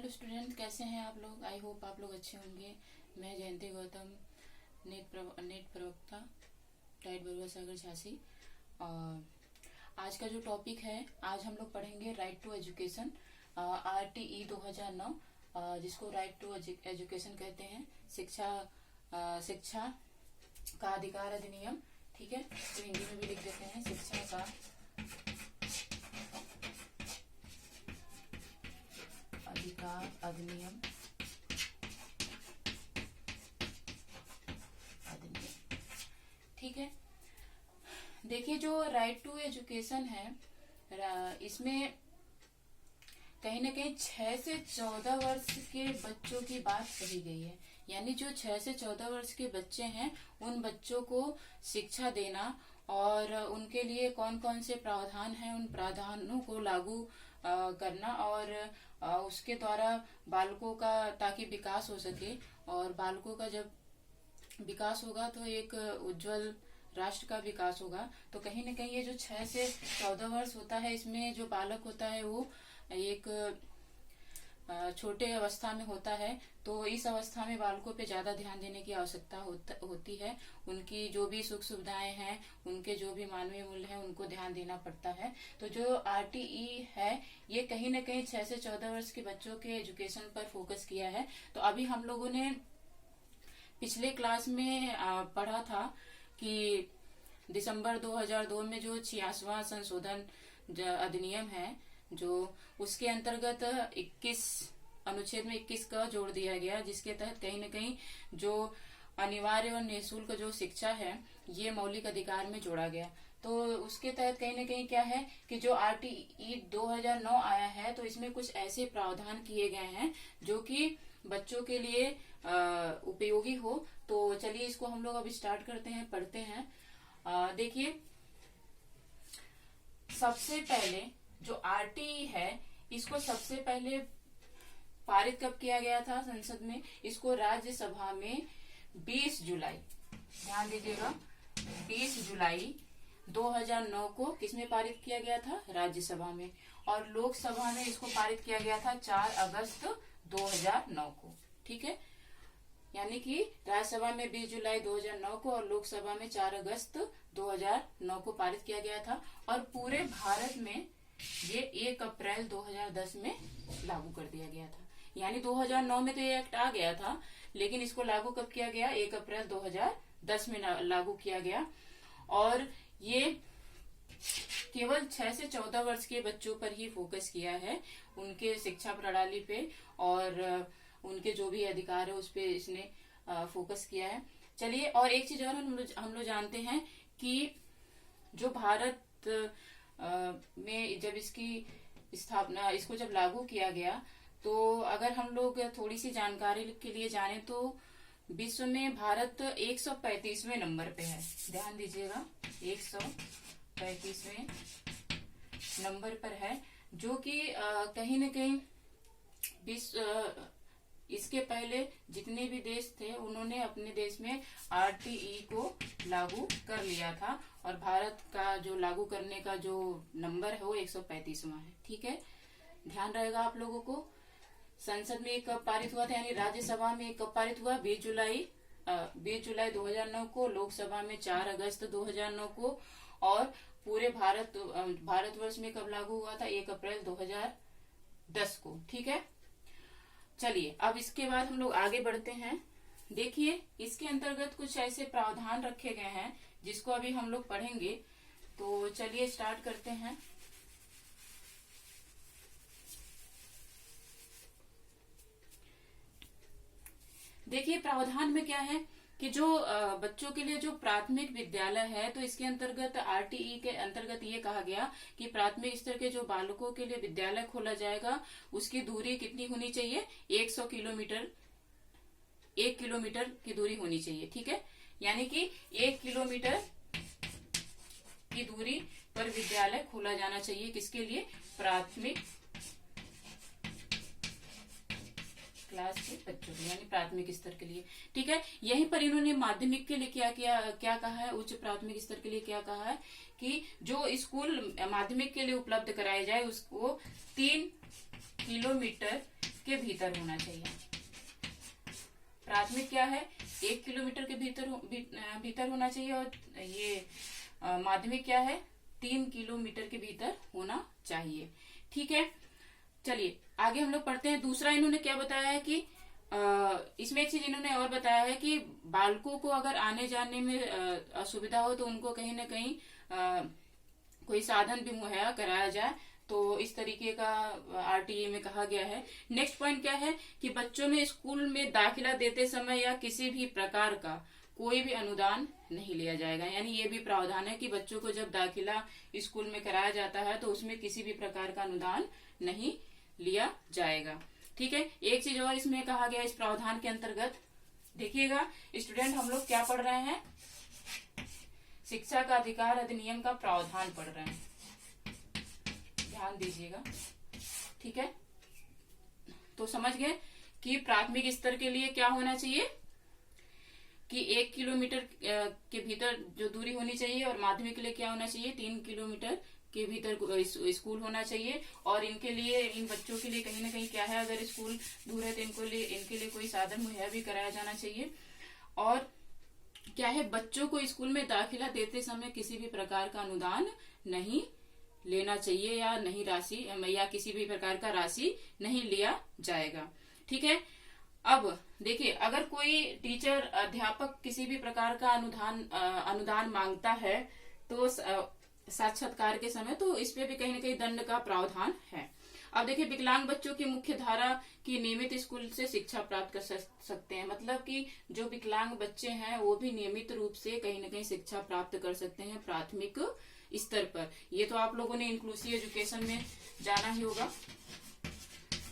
Hello student, कैसे हैं आप लोग। आई होप आप लोग अच्छे होंगे। मैं जयंती गौतम, नेट प्रवक्ता, डाइट बरुआ सागर झांसी। और आज का जो टॉपिक है, आज हम लोग पढ़ेंगे राइट टू एजुकेशन, RTE 2009, जिसको राइट टू एजुकेशन कहते हैं। शिक्षा का अधिकार अधिनियम। ठीक है, तो हिंदी में भी लिख देते हैं शिक्षा का अधिकार अधिनियम। ठीक है, देखिए जो राइट टू एजुकेशन है, इसमें कहीं ना कहीं 6 से 14 वर्ष के बच्चों की बात कही गई है। यानी जो 6 से 14 वर्ष के बच्चे हैं, उन बच्चों को शिक्षा देना और उनके लिए कौन कौन से प्रावधान हैं, उन प्रावधानों को लागू करना और उसके द्वारा बालकों का, ताकि विकास हो सके। और बालकों का जब विकास होगा तो एक उज्जवल राष्ट्र का विकास होगा। तो कहीं न कहीं ये जो 6 से 14 वर्ष होता है, इसमें जो बालक होता है वो एक छोटे अवस्था में होता है। तो इस अवस्था में बालकों पे ज्यादा ध्यान देने की आवश्यकता होती है। उनकी जो भी सुख सुविधाएं हैं, उनके जो भी मानवीय मूल्य हैं, उनको ध्यान देना पड़ता है। तो जो RTE है, ये कहीं न कहीं 6 से 14 वर्ष के बच्चों के एजुकेशन पर फोकस किया है। तो अभी हम लोगों ने पिछले क्लास में पढ़ा था कि दिसंबर 2002 में जो 86वां संशोधन अधिनियम है, जो उसके अंतर्गत 21 अनुच्छेद में 21 का जोड़ दिया गया, जिसके तहत कहीं न कहीं जो अनिवार्य और निःशुल्क जो शिक्षा है, ये मौलिक अधिकार में जोड़ा गया। तो उसके तहत कहीं न कहीं क्या है कि जो RTE 2009 आया है, तो इसमें कुछ ऐसे प्रावधान किए गए हैं जो कि बच्चों के लिए उपयोगी हो। तो चलिए इसको हम लोग अब स्टार्ट करते हैं, पढ़ते हैं। देखिए, सबसे पहले जो RTE है, इसको सबसे पहले पारित कब किया गया था संसद में? इसको राज्यसभा में 20 जुलाई, ध्यान दीजिएगा, 20 जुलाई 2009 को किसमें पारित किया गया था? राज्यसभा में। और लोकसभा में इसको पारित किया गया था 4 अगस्त 2009 को। ठीक है, यानी कि राज्यसभा में 20 जुलाई 2009 को और लोकसभा में 4 अगस्त 2009 को पारित किया गया था। और पूरे भारत में ये 1 अप्रैल 2010 में लागू कर दिया गया था। यानी 2009 में तो ये एक्ट आ गया था, लेकिन इसको लागू कब किया गया? 1 अप्रैल 2010 में लागू किया गया। और ये केवल 6 से 14 वर्ष के बच्चों पर ही फोकस किया है, उनके शिक्षा प्रणाली पे और उनके जो भी अधिकार है उस पे इसने फोकस किया है। चलिए, और एक चीज और हम लोग जानते हैं कि जो भारत में जब इसकी स्थापना, इसको जब लागू किया गया, तो अगर हम लोग थोड़ी सी जानकारी के लिए जाने तो विश्व में भारत 135वें नंबर पे है। ध्यान दीजिएगा, 135वें नंबर पर है, जो कि कहीं न कहीं विश्व, इसके पहले जितने भी देश थे, उन्होंने अपने देश में RTE को लागू कर लिया था। और भारत का जो लागू करने का जो नंबर है वो 135वां है। ठीक है, ध्यान रहेगा आप लोगों को। संसद में कब पारित हुआ था, यानी राज्यसभा में कब पारित हुआ? 20 जुलाई 2009 को, लोकसभा में 4 अगस्त 2009 को, और पूरे भारतवर्ष में कब लागू हुआ था? 1 अप्रैल 2010 को। ठीक है, चलिए अब इसके बाद हम लोग आगे बढ़ते हैं। देखिए, इसके अंतर्गत कुछ ऐसे प्रावधान रखे गए हैं जिसको अभी हम लोग पढ़ेंगे। तो चलिए स्टार्ट करते हैं। देखिए, प्रावधान में क्या है कि जो बच्चों के लिए जो प्राथमिक विद्यालय है, तो इसके अंतर्गत RTE के अंतर्गत ये कहा गया कि प्राथमिक स्तर के जो बालकों के लिए विद्यालय खोला जाएगा, उसकी दूरी कितनी होनी चाहिए? 100 किलोमीटर, 1 किलोमीटर की दूरी होनी चाहिए। ठीक है, यानी कि 1 किलोमीटर की दूरी पर विद्यालय खोला जाना चाहिए। किसके लिए? प्राथमिक क्लास के बच्चों के, यानी प्राथमिक स्तर के लिए। ठीक है, यहीं पर इन्होंने माध्यमिक के लिए क्या कहा है, उच्च प्राथमिक स्तर के लिए क्या कहा है कि जो स्कूल माध्यमिक के लिए उपलब्ध कराए जाए, उसको 3 किलोमीटर के भीतर होना चाहिए। प्राथमिक क्या है, 1 किलोमीटर के भीतर होना चाहिए, और ये माध्यमिक क्या है, 3 किलोमीटर के भीतर होना चाहिए। ठीक है, चलिए आगे हम लोग पढ़ते हैं। दूसरा इन्होंने क्या बताया है कि इसमें एक चीज इन्होंने और बताया है कि बालकों को अगर आने जाने में असुविधा हो तो उनको कहीं ना कहीं कोई साधन भी मुहैया कराया जाए, तो इस तरीके का आरटीई में कहा गया है। नेक्स्ट पॉइंट क्या है कि बच्चों में स्कूल में दाखिला देते समय या किसी भी प्रकार का कोई भी अनुदान नहीं लिया जाएगा। यानी ये भी प्रावधान है कि बच्चों को जब दाखिला स्कूल में कराया जाता है तो उसमें किसी भी प्रकार का अनुदान नहीं लिया जाएगा। ठीक है, एक चीज और इसमें कहा गया इस प्रावधान के अंतर्गत, देखिएगा स्टूडेंट, हम लोग क्या पढ़ रहे हैं, शिक्षा का अधिकार अधिनियम का प्रावधान पढ़ रहे हैं, ध्यान दीजिएगा। ठीक है, तो समझ गए कि प्राथमिक स्तर के लिए क्या होना चाहिए कि 1 किलोमीटर के भीतर जो दूरी होनी चाहिए, और माध्यमिक के लिए क्या होना चाहिए, 3 किलोमीटर के भीतर स्कूल होना चाहिए। और इनके लिए, इन बच्चों के लिए कहीं ना कहीं क्या है, अगर स्कूल दूर है तो इनके लिए कोई साधन मुहैया भी कराया जाना चाहिए। और क्या है, बच्चों को स्कूल में दाखिला देते समय किसी भी प्रकार का अनुदान नहीं लेना चाहिए, या नहीं राशि या किसी भी प्रकार का राशि नहीं लिया जाएगा। ठीक है, अब देखिए, अगर कोई टीचर अध्यापक किसी भी प्रकार का अनुदान मांगता है तो साक्षात्कार के समय, तो इस पे भी कहीं ना कहीं दंड का प्रावधान है। अब देखिए, विकलांग बच्चों की मुख्य धारा की नियमित स्कूल से शिक्षा प्राप्त कर सकते हैं। मतलब कि जो विकलांग बच्चे हैं वो भी नियमित रूप से कहीं ना कहीं शिक्षा प्राप्त कर सकते हैं प्राथमिक स्तर पर। ये तो आप लोगों ने इंक्लूसिव एजुकेशन में जाना ही होगा,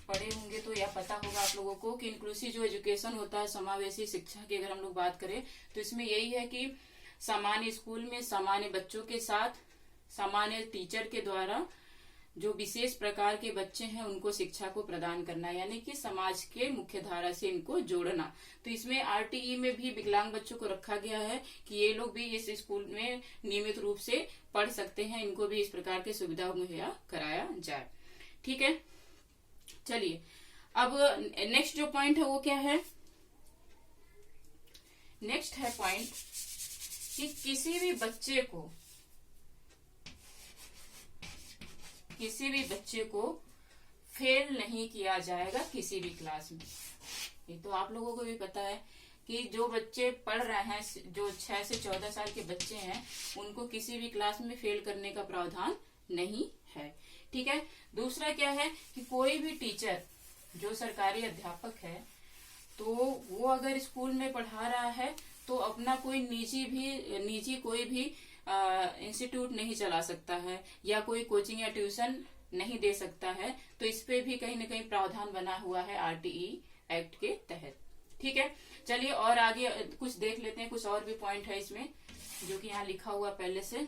पढ़े होंगे तो, या पता होगा आप लोगों को कि इंक्लूसिव जो एजुकेशन होता है, समावेशी शिक्षा की अगर हम लोग बात करें तो इसमें यही है कि सामान्य स्कूल में सामान्य बच्चों के साथ सामान्य टीचर के द्वारा जो विशेष प्रकार के बच्चे हैं उनको शिक्षा को प्रदान करना, यानी कि समाज के मुख्य धारा से इनको जोड़ना। तो इसमें आरटीई में भी विकलांग बच्चों को रखा गया है कि ये लोग भी इस स्कूल में नियमित रूप से पढ़ सकते हैं, इनको भी इस प्रकार की सुविधा मुहैया कराया जाए। ठीक है, चलिए अब नेक्स्ट जो पॉइंट है वो क्या है, नेक्स्ट है पॉइंट कि किसी भी बच्चे को फेल नहीं किया जाएगा किसी भी क्लास में। ये तो आप लोगों को भी पता है कि जो बच्चे पढ़ रहे हैं, जो 6 से 14 साल के बच्चे हैं, उनको किसी भी क्लास में फेल करने का प्रावधान नहीं है। ठीक है, दूसरा क्या है कि कोई भी टीचर जो सरकारी अध्यापक है तो वो अगर स्कूल में पढ़ा रहा है तो अपना कोई निजी कोई भी इंस्टीट्यूट नहीं चला सकता है, या कोई कोचिंग या ट्यूशन नहीं दे सकता है। तो इस पे भी कहीं ना कहीं प्रावधान बना हुआ है आरटीई एक्ट के तहत। ठीक है, चलिए और आगे कुछ देख लेते हैं, कुछ और भी पॉइंट है इसमें जो कि यहाँ लिखा हुआ पहले से।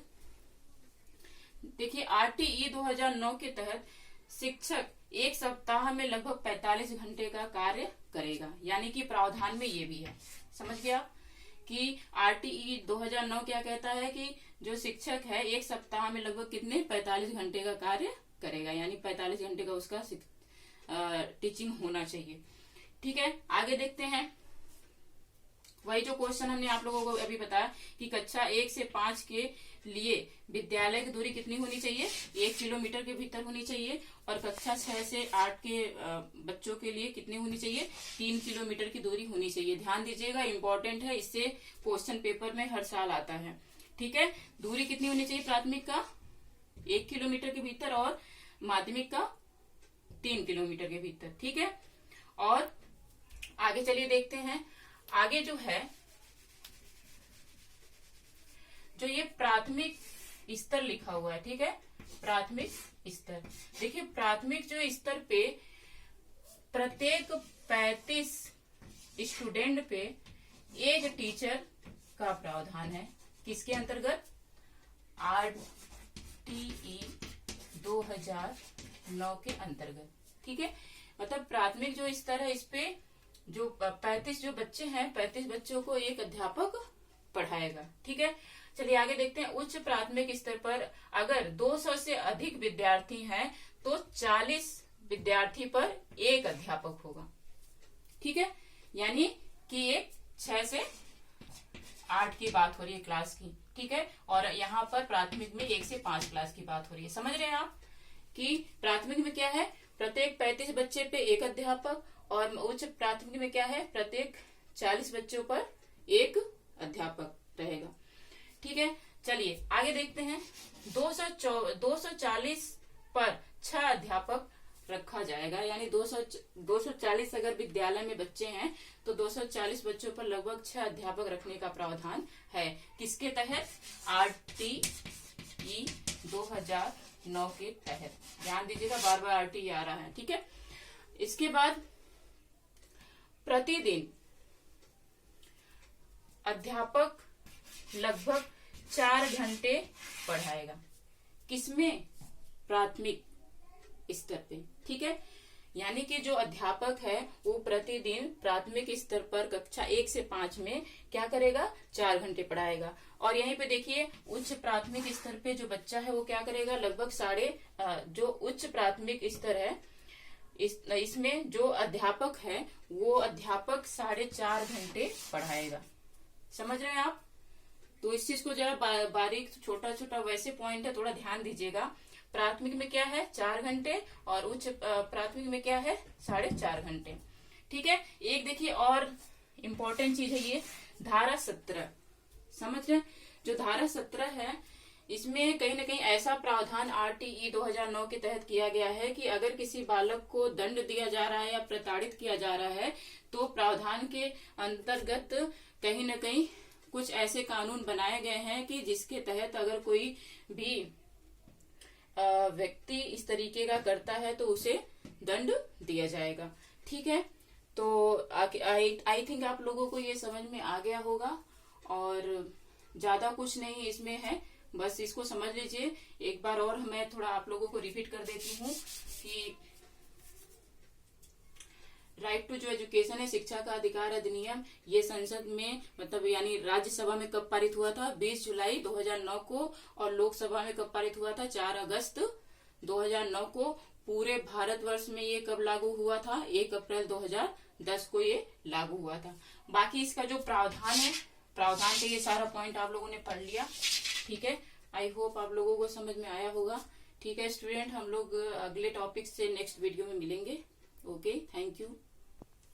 देखिए, आरटीई 2009 के तहत शिक्षक 1 सप्ताह में लगभग 45 घंटे का कार्य करेगा। यानी कि प्रावधान में ये भी है, समझ गया कि आरटीई 2009 क्या कहता है कि जो शिक्षक है 1 सप्ताह में लगभग कितने 45 घंटे का कार्य करेगा, यानी 45 घंटे का उसका टीचिंग होना चाहिए। ठीक है, आगे देखते हैं। वही जो क्वेश्चन हमने आप लोगों को अभी बताया कि कक्षा 1 से 5 के लिए विद्यालय की दूरी कितनी होनी चाहिए, 1 किलोमीटर के भीतर होनी चाहिए, और कक्षा 6 से 8 के बच्चों के लिए कितनी होनी चाहिए, 3 किलोमीटर की दूरी होनी चाहिए। ध्यान दीजिएगा, इंपॉर्टेंट है, इससे क्वेश्चन पेपर में हर साल आता है। ठीक है, दूरी कितनी होनी चाहिए, प्राथमिक का 1 किलोमीटर के भीतर और माध्यमिक का 3 किलोमीटर के भीतर। ठीक है, और आगे चलिए देखते हैं। आगे जो है, जो ये प्राथमिक स्तर लिखा हुआ है, ठीक है, प्राथमिक स्तर। देखिए, प्राथमिक जो स्तर पे प्रत्येक 35 स्टूडेंट पे एक टीचर का प्रावधान है। किसके अंतर्गत, आरटीई 2009 के अंतर्गत। ठीक है, मतलब प्राथमिक जो स्तर है इस पे जो 35 जो बच्चे हैं, 35 बच्चों को एक अध्यापक पढ़ाएगा। ठीक है, चलिए आगे देखते हैं। उच्च प्राथमिक स्तर पर अगर 200 से अधिक विद्यार्थी हैं तो 40 विद्यार्थी पर एक अध्यापक होगा। ठीक है, यानी कि एक 6 से 8 की बात हो रही है क्लास की। ठीक है, और यहाँ पर प्राथमिक में 1 से 5 क्लास की बात हो रही है। समझ रहे हैं आप कि प्राथमिक में क्या है, प्रत्येक 35 बच्चे पे एक अध्यापक, और उच्च प्राथमिक में क्या है, प्रत्येक 40 बच्चों पर एक अध्यापक रहेगा। ठीक है, चलिए आगे देखते हैं। 240 पर 6 अध्यापक रखा जाएगा, यानी 240 अगर विद्यालय में बच्चे हैं तो 240 बच्चों पर लगभग 6 अध्यापक रखने का प्रावधान है। किसके तहत? RTE 2009 के तहत। ध्यान दीजिएगा, बार बार RTE आ रहा है। ठीक है, इसके बाद प्रतिदिन अध्यापक लगभग 4 घंटे पढ़ाएगा। किसमें? प्राथमिक स्तर पे। ठीक है, यानी कि जो अध्यापक है वो प्रतिदिन प्राथमिक स्तर पर कक्षा 1 से 5 में क्या करेगा? 4 घंटे पढ़ाएगा। और यहीं पे देखिए उच्च प्राथमिक स्तर पे जो बच्चा है वो क्या करेगा? लगभग जो उच्च प्राथमिक स्तर है इसमें जो अध्यापक है वो अध्यापक 4.5 घंटे पढ़ाएगा। समझ रहे हैं आप? तो इस चीज को जरा बारीक छोटा छोटा वैसे पॉइंट है, थोड़ा ध्यान दीजिएगा। प्राथमिक में क्या है? 4 घंटे, और उच्च प्राथमिक में क्या है? 4.5 घंटे। ठीक है, एक देखिए और इम्पोर्टेंट चीज है ये धारा 17। समझ रहे हैं? जो धारा 17 है इसमें कहीं ना कहीं ऐसा प्रावधान RTE 2009 के तहत किया गया है कि अगर किसी बालक को दंड दिया जा रहा है या प्रताड़ित किया जा रहा है तो प्रावधान के अंतर्गत कहीं ना कहीं कुछ ऐसे कानून बनाए गए हैं कि जिसके तहत अगर कोई भी व्यक्ति इस तरीके का करता है तो उसे दंड दिया जाएगा। ठीक है, तो आई थिंक आप लोगों को ये समझ में आ गया होगा, और ज्यादा कुछ नहीं इसमें है, बस इसको समझ लीजिए। एक बार और मैं थोड़ा आप लोगों को रिपीट कर देती हूँ कि राइट टू जो एजुकेशन है, शिक्षा का अधिकार अधिनियम, ये संसद में मतलब यानी राज्यसभा में कब पारित हुआ था? 20 जुलाई 2009 को, और लोकसभा में कब पारित हुआ था? 4 अगस्त 2009 को। पूरे भारतवर्ष में ये कब लागू हुआ था? 1 अप्रैल 2010 को ये लागू हुआ था। बाकी इसका जो प्रावधान है, प्रावधान पे ये सारा पॉइंट आप लोगों ने पढ़ लिया। ठीक है, आई होप आप लोगों को समझ में आया होगा। ठीक है स्टूडेंट, हम लोग अगले टॉपिक से नेक्स्ट वीडियो में मिलेंगे। Okay, thank you.